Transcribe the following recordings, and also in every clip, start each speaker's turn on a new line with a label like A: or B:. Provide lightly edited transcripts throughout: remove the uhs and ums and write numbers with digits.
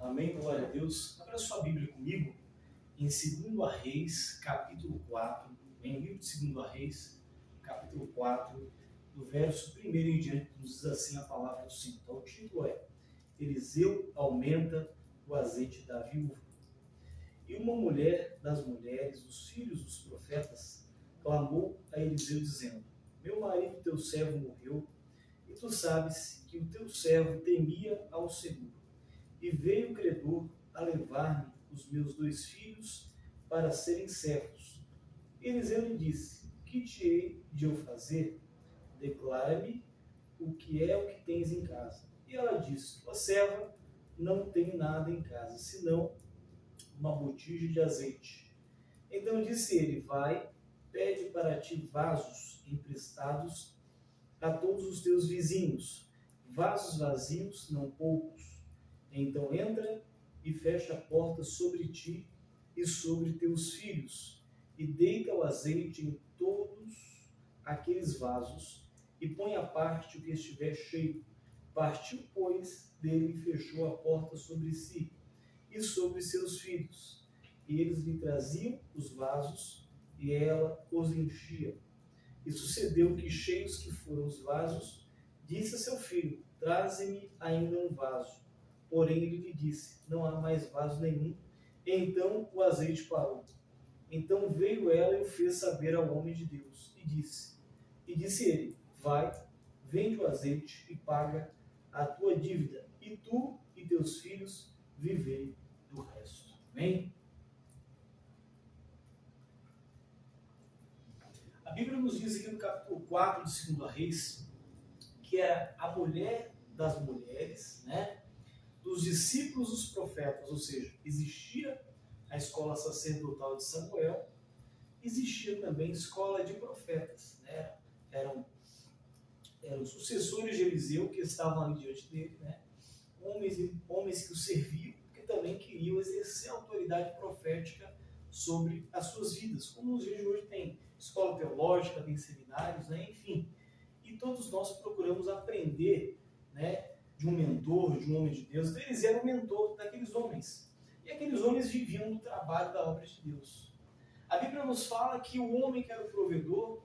A: Amém, glória a Deus. Abra sua Bíblia comigo em 2 Reis, capítulo 4. Em livro de 2 Reis, capítulo 4, do verso 1 em diante, nos diz assim a palavra do Senhor. Então, o título é: Eliseu aumenta o azeite da viúva. E uma mulher das mulheres, dos filhos dos profetas, clamou a Eliseu, dizendo: Meu marido, teu servo, morreu, e tu sabes que o teu servo temia ao Senhor. E veio o credor a levar-me os meus 2 filhos para serem servos. Eliseu lhe disse: Que te hei de eu fazer? Declara-me o que é o que tens em casa. E ela disse: Tua serva não tem nada em casa, senão uma botija de azeite. Então disse ele: Vai, pede para ti vasos emprestados a todos os teus vizinhos, vasos vazios, não poucos. Então entra e fecha a porta sobre ti e sobre teus filhos, e deita o azeite em todos aqueles vasos, e põe à parte o que estiver cheio. Partiu, pois, dele e fechou a porta sobre si e sobre seus filhos. E eles lhe traziam os vasos, e ela os enchia. E sucedeu que, cheios que foram os vasos, disse a seu filho: Traze-me ainda um vaso. Porém ele lhe disse: Não há mais vaso nenhum. Então o azeite parou. Então veio ela e o fez saber ao homem de Deus. E disse ele: Vai, vende o azeite e paga a tua dívida, e tu e teus filhos vivei do resto. Amém? A Bíblia nos diz aqui no capítulo 4 de 2 Reis que era a mulher das mulheres, né, dos discípulos dos profetas, ou seja, existia a escola sacerdotal de Samuel, existia também a escola de profetas, né, eram sucessores de Eliseu que estavam ali diante dele, né, homens que o serviam, que também queriam exercer a autoridade profética sobre as suas vidas, como nos dias de hoje tem escola teológica, tem seminários, né, enfim. E todos nós procuramos aprender, né, de um mentor, de um homem de Deus. Então, eles eram o mentor daqueles homens. E aqueles homens viviam do trabalho da obra de Deus. A Bíblia nos fala que o homem que era o provedor,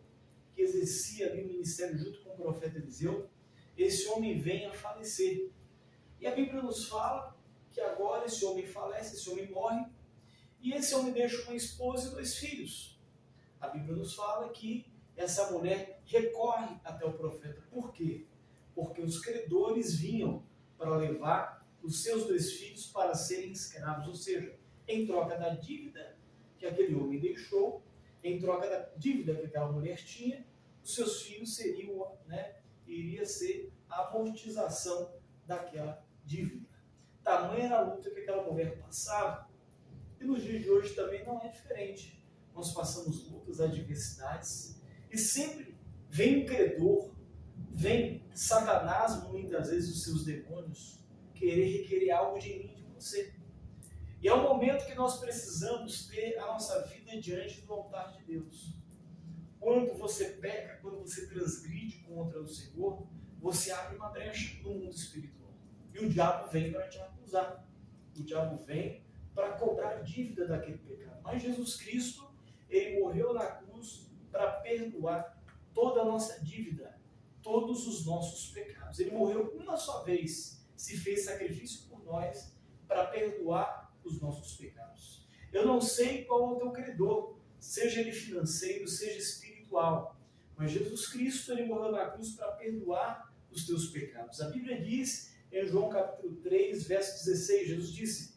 A: que exercia ali o ministério junto com o profeta Eliseu, esse homem vem a falecer. E a Bíblia nos fala que agora esse homem falece, esse homem morre, e esse homem deixa uma esposa e 2 filhos. A Bíblia nos fala que essa mulher recorre até o profeta. Por quê? Porque os credores vinham para levar os seus 2 filhos para serem escravos, ou seja, em troca da dívida que aquele homem deixou, em troca da dívida que aquela mulher tinha, os seus filhos seriam, né, iria ser a amortização daquela dívida. Tamanha era a luta que aquela mulher passava, e nos dias de hoje também não é diferente. Nós passamos lutas, adversidades, e sempre vem um credor, vem Satanás, muitas vezes os seus demônios, querer requerer algo de mim, de você. E é o momento que nós precisamos ter a nossa vida diante do altar de Deus. Quando você peca, quando você transgride contra o Senhor, você abre uma brecha no mundo espiritual. E o diabo vem para te acusar. O diabo vem para cobrar dívida daquele pecado. Mas Jesus Cristo, ele morreu na cruz para perdoar toda a nossa dívida, todos os nossos pecados. Ele morreu uma só vez, se fez sacrifício por nós para perdoar os nossos pecados. Eu não sei qual é o teu credor, seja ele financeiro, seja espiritual, mas Jesus Cristo, ele morreu na cruz para perdoar os teus pecados. A Bíblia diz em João capítulo 3, verso 16, Jesus disse,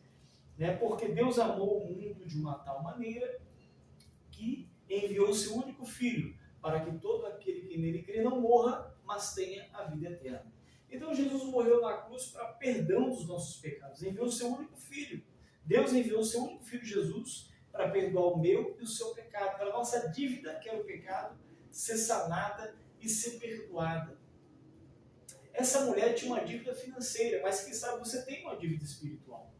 A: né, porque Deus amou o mundo de uma tal maneira que enviou o seu único Filho, para que todo aquele que nele crê não morra, mas tenha a vida eterna. Então Jesus morreu na cruz para perdão dos nossos pecados, enviou o seu único Filho. Deus enviou o seu único Filho Jesus para perdoar o meu e o seu pecado, para a nossa dívida, que era o pecado, ser sanada e ser perdoada. Essa mulher tinha uma dívida financeira, mas quem sabe você tem uma dívida espiritual.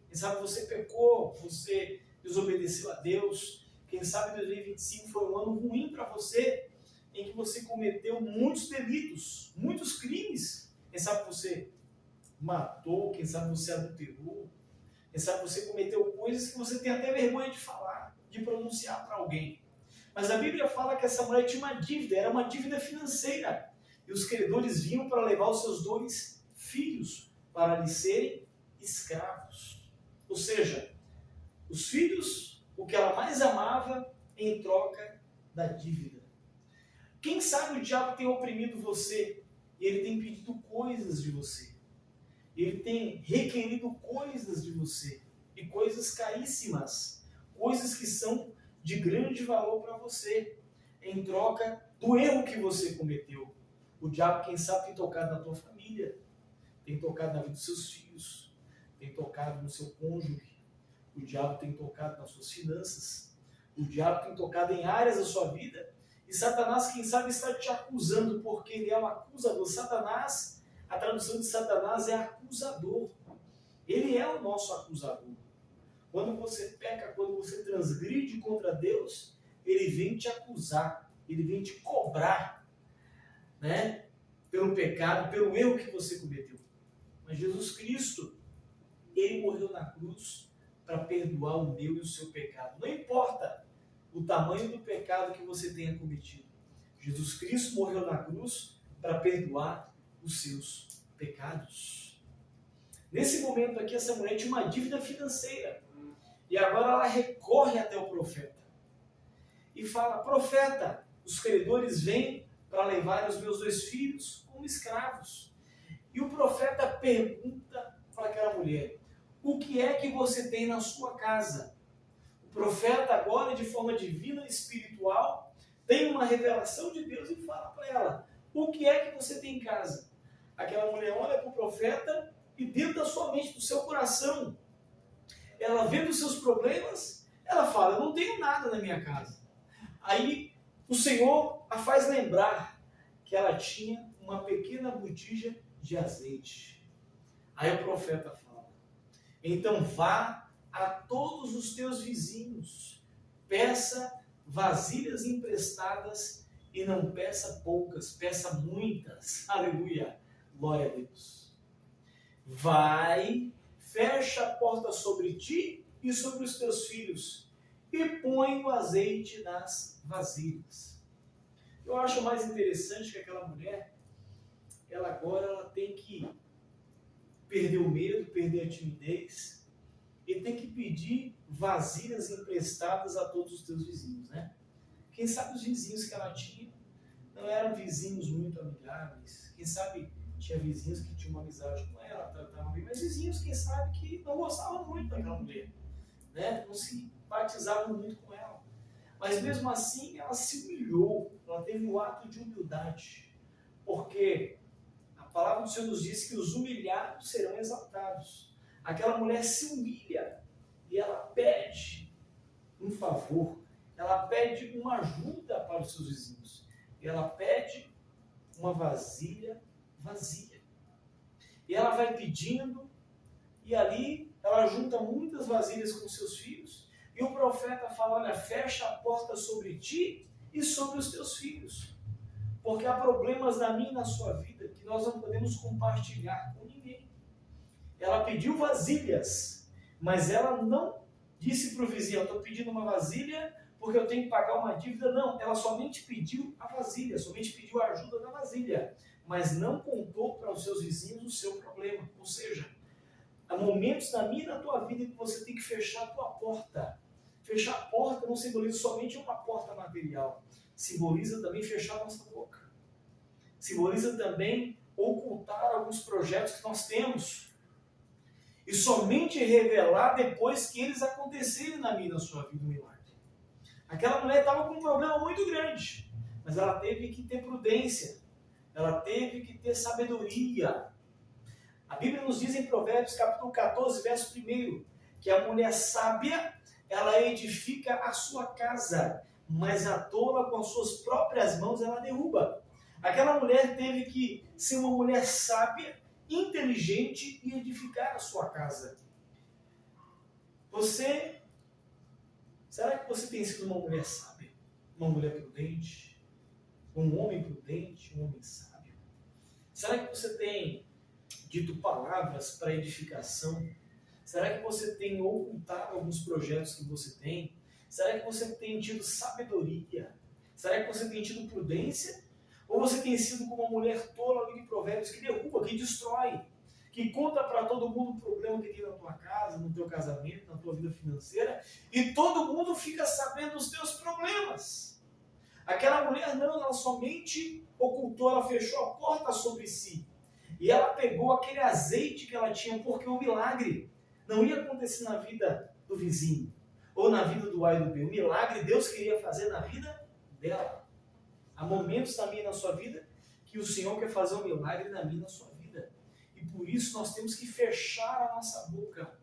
A: Quem sabe você pecou, você desobedeceu a Deus. Quem sabe 2025 foi um ano ruim para você, em que você cometeu muitos delitos, muitos crimes. Quem sabe você matou, quem sabe você adulterou, Quem sabe você cometeu coisas que você tem até vergonha de falar, de pronunciar para alguém. Mas a Bíblia fala que essa mulher tinha uma dívida, era uma dívida financeira. E os credores vinham para levar os seus 2 filhos para lhe serem escravos. Ou seja, os filhos, o que ela mais amava, em troca da dívida. Quem sabe o diabo tem oprimido você e ele tem pedido coisas de você. Ele tem requerido coisas de você. E coisas caríssimas. Coisas que são de grande valor para você. Em troca do erro que você cometeu. O diabo, quem sabe, tem tocado na tua família. Tem tocado na vida dos seus filhos. Tem tocado no seu cônjuge. O diabo tem tocado nas suas finanças. O diabo tem tocado em áreas da sua vida. E Satanás, quem sabe, está te acusando, porque ele é um acusador. Satanás, a tradução de Satanás é acusador. Ele é o nosso acusador. Quando você peca, quando você transgride contra Deus, ele vem te acusar, ele vem te cobrar, né? Pelo pecado, pelo erro que você cometeu. Mas Jesus Cristo, ele morreu na cruz para perdoar o meu e o seu pecado. Não importa o tamanho do pecado que você tenha cometido. Jesus Cristo morreu na cruz para perdoar os seus pecados. Nesse momento aqui, essa mulher tinha uma dívida financeira. E agora ela recorre até o profeta. E fala, profeta, os credores vêm para levar os meus 2 filhos como escravos. E o profeta pergunta para aquela mulher, o que é que você tem na sua casa? O profeta agora, de forma divina e espiritual, tem uma revelação de Deus e fala para ela, o que é que você tem em casa? Aquela mulher olha para o profeta e dentro da sua mente, do seu coração, ela vendo os seus problemas, ela fala, eu não tenho nada na minha casa. Aí o Senhor a faz lembrar que ela tinha uma pequena botija de azeite. Aí o profeta fala, então vá a todos os teus vizinhos, peça vasilhas emprestadas e não peça poucas, peça muitas. Aleluia, glória a Deus. Vai, fecha a porta sobre ti e sobre os teus filhos e põe o azeite nas vasilhas. Eu acho mais interessante que aquela mulher, ela agora tem que perder o medo, perder a timidez e tem que pedir vasilhas emprestadas a todos os teus vizinhos, né? Quem sabe os vizinhos que ela tinha não eram vizinhos muito amigáveis. Quem sabe tinha vizinhos que tinham uma amizade com ela, tratavam bem, mas vizinhos, quem sabe, que não gostavam muito daquela mulher, né? Não se simpatizavam muito com ela. Mas mesmo assim, ela se humilhou, ela teve um ato de humildade, porque a palavra do Senhor nos diz que os humilhados serão exaltados. Aquela mulher se humilha e ela pede um favor, ela pede uma ajuda para os seus vizinhos, ela pede uma vasilha vazia. E ela vai pedindo, e ali ela junta muitas vasilhas com seus filhos, e o profeta fala, olha, fecha a porta sobre ti e sobre os teus filhos, porque há problemas na minha e na sua vida que nós não podemos compartilhar com ninguém. Ela pediu vasilhas, mas ela não disse para o vizinho, eu estou pedindo uma vasilha porque eu tenho que pagar uma dívida. Não, ela somente pediu a vasilha, somente pediu a ajuda da vasilha, mas não contou para os seus vizinhos o seu problema. Ou seja, há momentos na minha e na tua vida que você tem que fechar a tua porta. Fechar a porta não simboliza somente uma porta material, simboliza também fechar a nossa boca. Simboliza também ocultar alguns projetos que nós temos e somente revelar depois que eles acontecerem na minha e na sua vida um milagre. Aquela mulher estava com um problema muito grande, mas ela teve que ter prudência, ela teve que ter sabedoria. A Bíblia nos diz em Provérbios capítulo 14, verso 1, que a mulher sábia, ela edifica a sua casa, mas a tola com as suas próprias mãos ela derruba. Aquela mulher teve que ser uma mulher sábia, inteligente e edificar a sua casa. Será que você tem sido uma mulher sábia? Uma mulher prudente? Um homem prudente? Um homem sábio? Será que você tem dito palavras para edificação Será que você tem ocultado alguns projetos que você tem? Será que você tem tido sabedoria? Será que você tem tido prudência? Ou você tem sido como uma mulher tola ali de Provérbios que derruba, que destrói, que conta para todo mundo o problema que tem na tua casa, no teu casamento, na tua vida financeira, e todo mundo fica sabendo os teus problemas? Aquela mulher não, ela somente ocultou, ela fechou a porta sobre si. E ela pegou aquele azeite que ela tinha, porque o milagre não ia acontecer na vida do vizinho, ou na vida do A e do B. O milagre Deus queria fazer na vida dela. Há momentos também na sua vida que o Senhor quer fazer um milagre na minha e na sua vida. E por isso nós temos que fechar a nossa boca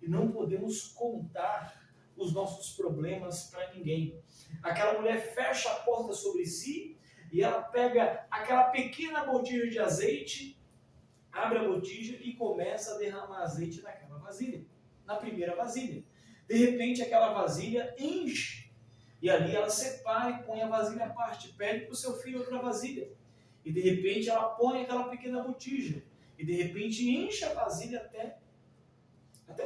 A: e não podemos contar os nossos problemas para ninguém. Aquela mulher fecha a porta sobre si e ela pega aquela pequena botija de azeite, abre a botija e começa a derramar azeite naquela vasilha, na primeira vasilha. De repente aquela vasilha enche. E ali ela separa e põe a vasilha à parte, pede para o seu filho outra vasilha. E de repente ela põe aquela pequena botija. E de repente enche a vasilha até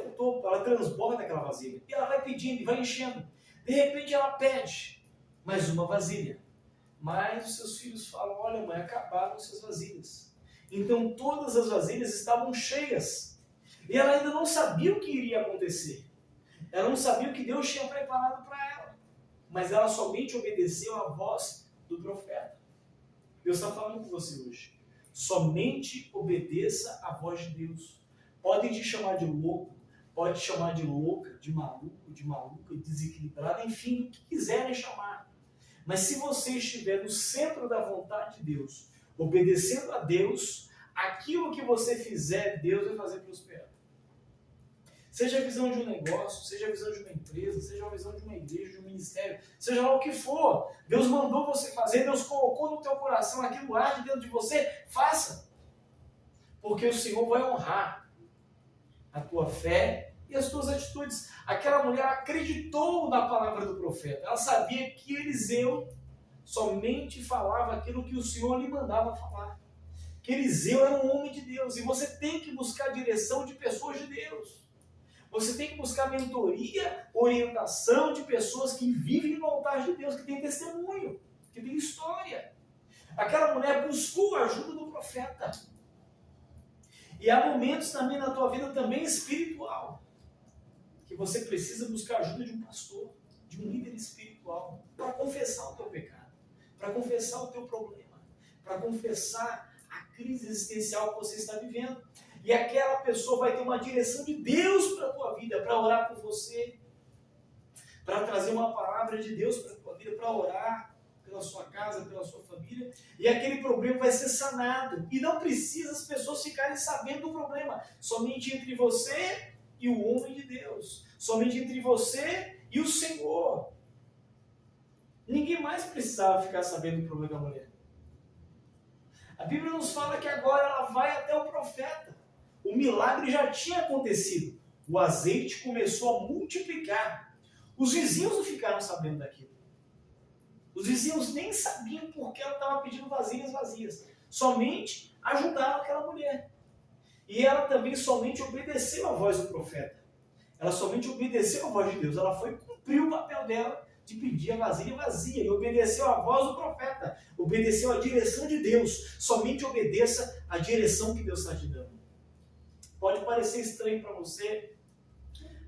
A: o topo, ela transborda aquela vasilha. E ela vai pedindo e vai enchendo. De repente ela pede mais uma vasilha. Mas os seus filhos falam, olha mãe, acabaram essas vasilhas. Então todas as vasilhas estavam cheias. E ela ainda não sabia o que iria acontecer. Ela não sabia o que Deus tinha preparado para ela. Mas ela somente obedeceu à voz do profeta. Deus está falando com você hoje. Somente obedeça à voz de Deus. Podem te chamar de louco, pode te chamar de louca, de maluco, de maluca, desequilibrada, enfim, o que quiserem chamar. Mas se você estiver no centro da vontade de Deus, obedecendo a Deus, aquilo que você fizer, Deus vai fazer prosperar. Seja a visão de um negócio, seja a visão de uma empresa, seja a visão de uma igreja, de um ministério, seja lá o que for, Deus mandou você fazer, Deus colocou no teu coração aquilo lá de dentro de você, faça. Porque o Senhor vai honrar a tua fé e as tuas atitudes. Aquela mulher acreditou na palavra do profeta, ela sabia que Eliseu somente falava aquilo que o Senhor lhe mandava falar. Que Eliseu era um homem de Deus, e você tem que buscar a direção de pessoas de Deus. Você tem que buscar mentoria, orientação de pessoas que vivem no altar de Deus, que têm testemunho, que têm história. Aquela mulher buscou a ajuda do profeta. E há momentos também na tua vida também espiritual, que você precisa buscar a ajuda de um pastor, de um líder espiritual, para confessar o teu pecado, para confessar o teu problema, para confessar a crise existencial que você está vivendo. E aquela pessoa vai ter uma direção de Deus para a tua vida, para orar por você, para trazer uma palavra de Deus para a tua vida, para orar pela sua casa, pela sua família, e aquele problema vai ser sanado. E não precisa as pessoas ficarem sabendo do problema, somente entre você e o homem de Deus, somente entre você e o Senhor. Ninguém mais precisava ficar sabendo do problema da mulher. A Bíblia nos fala que agora ela vai até o profeta. O milagre já tinha acontecido. O azeite começou a multiplicar. Os vizinhos não ficaram sabendo daquilo. Os vizinhos nem sabiam por que ela estava pedindo vasilhas vazias. Somente ajudaram aquela mulher. E ela também somente obedeceu a voz do profeta. Ela somente obedeceu a voz de Deus. Ela foi cumprir o papel dela de pedir a vasilha vazia. E obedeceu a voz do profeta. Obedeceu a direção de Deus. Somente obedeça a direção que Deus está te dando. Pode parecer estranho para você,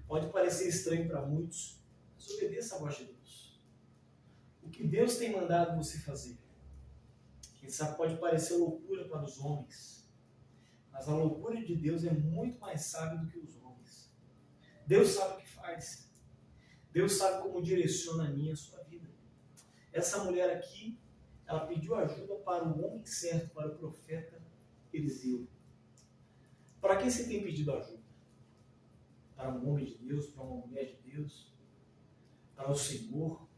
A: pode parecer estranho para muitos, mas obedeça a voz de Deus. O que Deus tem mandado você fazer, quem sabe pode parecer loucura para os homens, mas a loucura de Deus é muito mais sábia do que os homens. Deus sabe o que faz. Deus sabe como direciona a minha e a sua vida. Essa mulher aqui, ela pediu ajuda para o homem certo, para o profeta Eliseu. Para quem você tem pedido ajuda? Para um homem de Deus, para uma mulher de Deus, para o Senhor?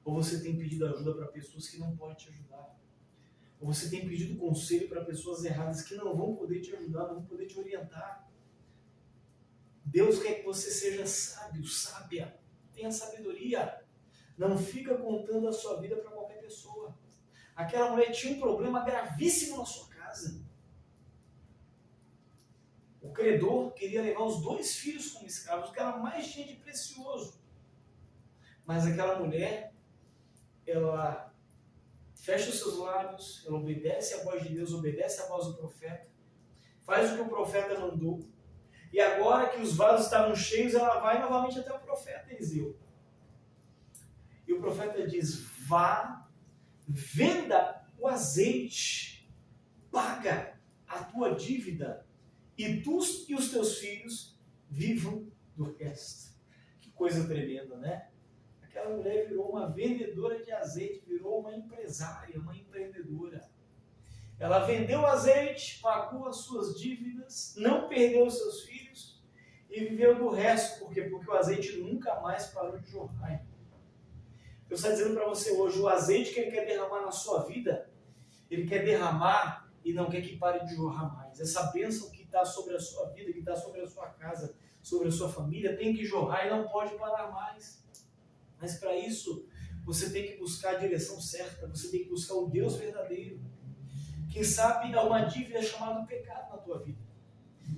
A: Ou você tem pedido ajuda para pessoas que não podem te ajudar? Ou você tem pedido conselho para pessoas erradas que não vão poder te ajudar, não vão poder te orientar? Deus quer que você seja sábio, sábia, tenha sabedoria. Não fica contando a sua vida para qualquer pessoa. Aquela mulher tinha um problema gravíssimo na sua casa. O credor queria levar os 2 filhos como escravos, o que ela mais tinha de precioso. Mas aquela mulher, ela fecha os seus lábios, ela obedece à voz de Deus, obedece à voz do profeta, faz o que o profeta mandou, e agora que os vasos estavam cheios, ela vai novamente até o profeta Eliseu. E o profeta diz: vá, venda o azeite, paga a tua dívida, e tu e os teus filhos vivam do resto. Que coisa tremenda, né? Aquela mulher virou uma vendedora de azeite, virou uma empresária, uma empreendedora. Ela vendeu o azeite, pagou as suas dívidas, não perdeu os seus filhos e viveu do resto. Por quê? Porque o azeite nunca mais parou de jorrar. Deus está dizendo para você hoje, o azeite que Ele quer derramar na sua vida, Ele quer derramar e não quer que pare de jorrar mais. Essa bênção que está sobre a sua vida, que está sobre a sua casa, sobre a sua família, tem que jorrar e não pode parar mais. Mas para isso, você tem que buscar a direção certa, você tem que buscar o Deus verdadeiro. Quem sabe há uma dívida chamada pecado na tua vida.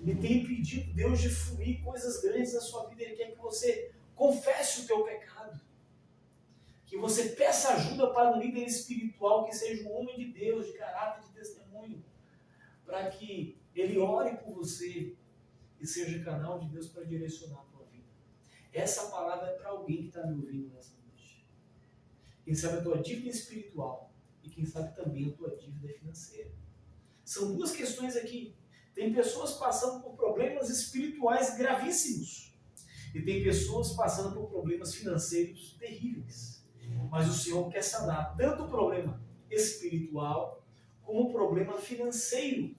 A: Ele tem impedido Deus de fluir coisas grandes na sua vida. Ele quer que você confesse o teu pecado. Que você peça ajuda para um líder espiritual que seja um homem de Deus, de caráter, de testemunho. Para que ele ore por você e seja canal de Deus para direcionar a tua vida. Essa palavra é para alguém que está me ouvindo nessa noite. Quem sabe a tua dívida espiritual e quem sabe também a tua dívida financeira. São 2 questões aqui. Tem pessoas passando por problemas espirituais gravíssimos. E tem pessoas passando por problemas financeiros terríveis. Mas o Senhor quer sanar tanto o problema espiritual como o problema financeiro.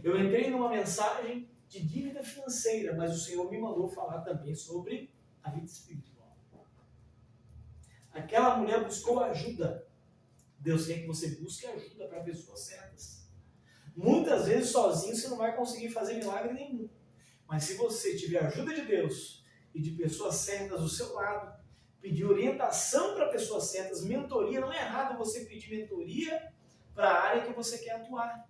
A: Eu entrei numa mensagem de dívida financeira, mas o Senhor me mandou falar também sobre a vida espiritual. Aquela mulher buscou ajuda. Deus quer que você busque ajuda para pessoas certas. Muitas vezes sozinho você não vai conseguir fazer milagre nenhum. Mas se você tiver a ajuda de Deus e de pessoas certas do seu lado, pedir orientação para pessoas certas, mentoria, não é errado você pedir mentoria para a área que você quer atuar.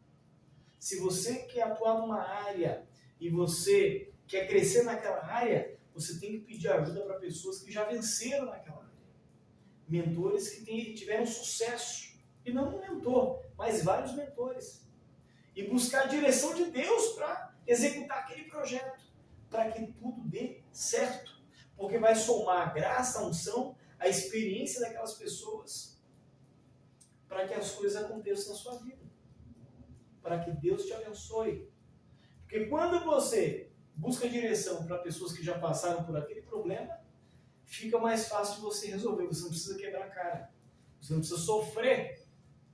A: Se você quer atuar numa área e você quer crescer naquela área, você tem que pedir ajuda para pessoas que já venceram naquela área. Mentores que tiveram sucesso. E não um mentor, mas vários mentores. E buscar a direção de Deus para executar aquele projeto, para que tudo dê certo. Porque vai somar a graça, a unção, a experiência daquelas pessoas para que as coisas aconteçam na sua vida. Para que Deus te abençoe. Porque quando você busca direção para pessoas que já passaram por aquele problema, fica mais fácil de você resolver. Você não precisa quebrar a cara. Você não precisa sofrer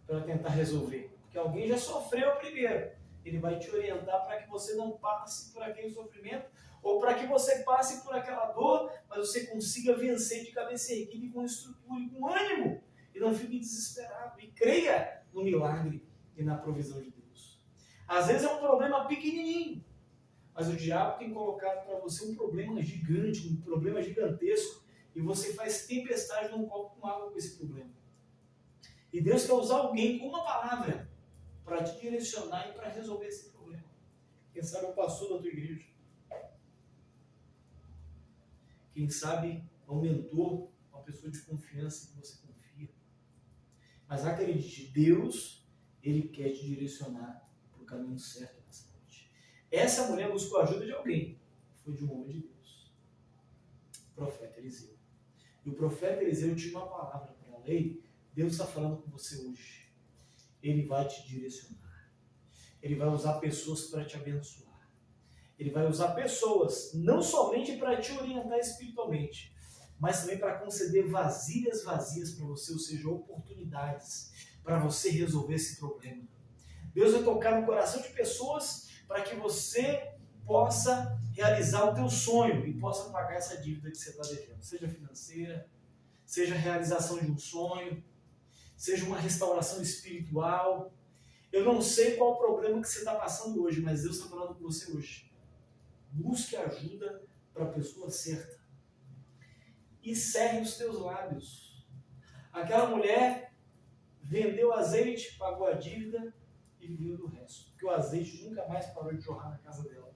A: para tentar resolver. Porque alguém já sofreu primeiro. Ele vai te orientar para que você não passe por aquele sofrimento ou para que você passe por aquela dor, mas você consiga vencer de cabeça erguida e com estrutura e com ânimo. E não fique desesperado. E creia no milagre e na provisão de Deus. Às vezes é um problema pequenininho, mas o diabo tem colocado para você um problema gigante, um problema gigantesco, e você faz tempestade num copo com água com esse problema. E Deus quer usar alguém com uma palavra para te direcionar e para resolver esse problema. Quem sabe é o pastor da tua igreja. Quem sabe é um mentor, uma pessoa de confiança que você confia. Mas acredite, Deus, Ele quer te direcionar para o caminho certo nessa noite. Essa mulher buscou a ajuda de alguém. Foi de um homem de Deus. O profeta Eliseu. E o profeta Eliseu tinha uma palavra para ela. Ei, Deus está falando com você hoje. Ele vai te direcionar. Ele vai usar pessoas para te abençoar. Ele vai usar pessoas não somente para te orientar espiritualmente, mas também para conceder vasilhas vazias para você, ou seja, oportunidades para você resolver esse problema. Deus vai tocar no coração de pessoas para que você possa realizar o teu sonho e possa pagar essa dívida que você está devendo, seja financeira, seja a realização de um sonho, seja uma restauração espiritual. Eu não sei qual o problema que você está passando hoje, mas Deus está falando com você hoje. Busque ajuda para a pessoa certa. E cerre os teus lábios. Aquela mulher vendeu azeite, pagou a dívida e viveu do resto. Porque o azeite nunca mais parou de jorrar na casa dela.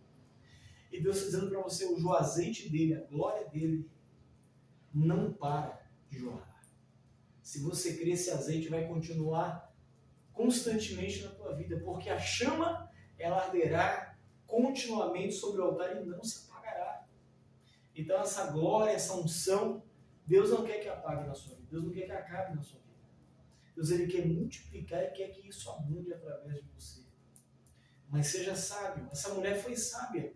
A: E Deus está dizendo para você, o azeite dele, a glória dele, não para de jorrar. Se você crer, esse azeite vai continuar constantemente na tua vida, porque a chama, ela arderá continuamente sobre o altar e não se apagará. Então essa glória, essa unção, Deus não quer que apague na sua vida, Deus não quer que acabe na sua vida. Deus, ele quer multiplicar e quer que isso abunde através de você. Mas seja sábio. Essa mulher foi sábia.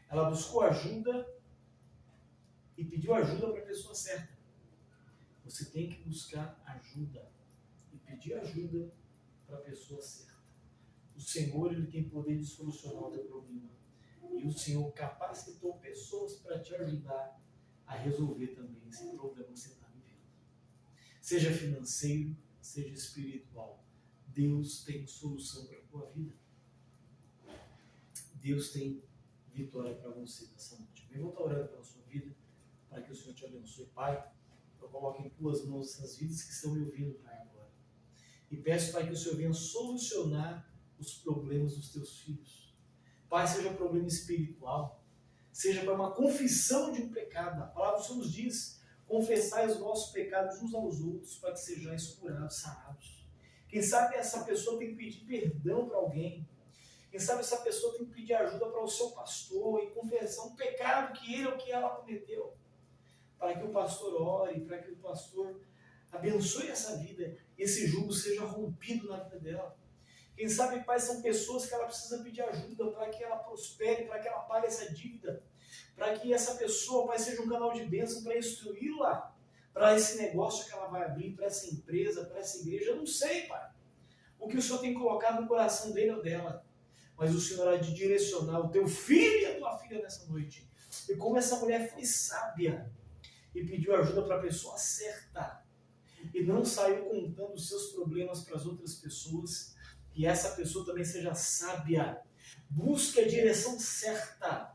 A: Ela buscou ajuda e pediu ajuda para a pessoa certa. Você tem que buscar ajuda e pedir ajuda para a pessoa certa. O Senhor, ele tem poder de solucionar o teu problema. E o Senhor capacitou pessoas para te ajudar a resolver também esse problema que você está vivendo. Seja financeiro, seja espiritual. Deus tem solução para a tua vida. Deus tem vitória para você nessa noite. Eu vou estar orando pela sua vida, para que o Senhor te abençoe, Pai. Eu coloco em tuas mãos essas vidas que estão me ouvindo, Pai, agora. E peço, Pai, que o Senhor venha solucionar os problemas dos teus filhos. Pai, seja problema espiritual, seja para uma confissão de um pecado. A palavra do Senhor nos diz, confessai os vossos pecados uns aos outros, para que sejais curados, sarados. Quem sabe essa pessoa tem que pedir perdão para alguém. Quem sabe essa pessoa tem que pedir ajuda para o seu pastor e confessar um pecado que ele ou que ela cometeu. Para que o pastor ore, para que o pastor abençoe essa vida e esse jugo seja rompido na vida dela. Quem sabe, Pai, são pessoas que ela precisa pedir ajuda para que ela prospere, para que ela pague essa dívida, para que essa pessoa, Pai, seja um canal de bênção para instruí-la, para esse negócio que ela vai abrir, para essa empresa, para essa igreja. Eu não sei, Pai, o que o Senhor tem colocado no coração dele ou dela, mas o Senhor há de direcionar o teu filho e a tua filha nessa noite. E como essa mulher foi sábia e pediu ajuda para a pessoa certa, e não saiu contando os seus problemas para as outras pessoas, que essa pessoa também seja sábia. Busque a direção certa.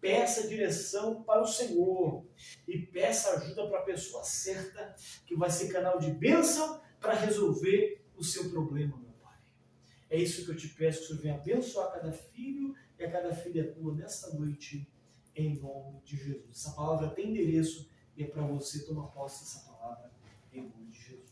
A: Peça direção para o Senhor. E peça ajuda para a pessoa certa, que vai ser canal de bênção para resolver o seu problema, meu Pai. É isso que eu te peço, que o Senhor venha abençoar cada filho e a cada filha tua nesta noite, em nome de Jesus. Essa palavra tem endereço e é para você tomar posse dessa palavra, em nome de Jesus.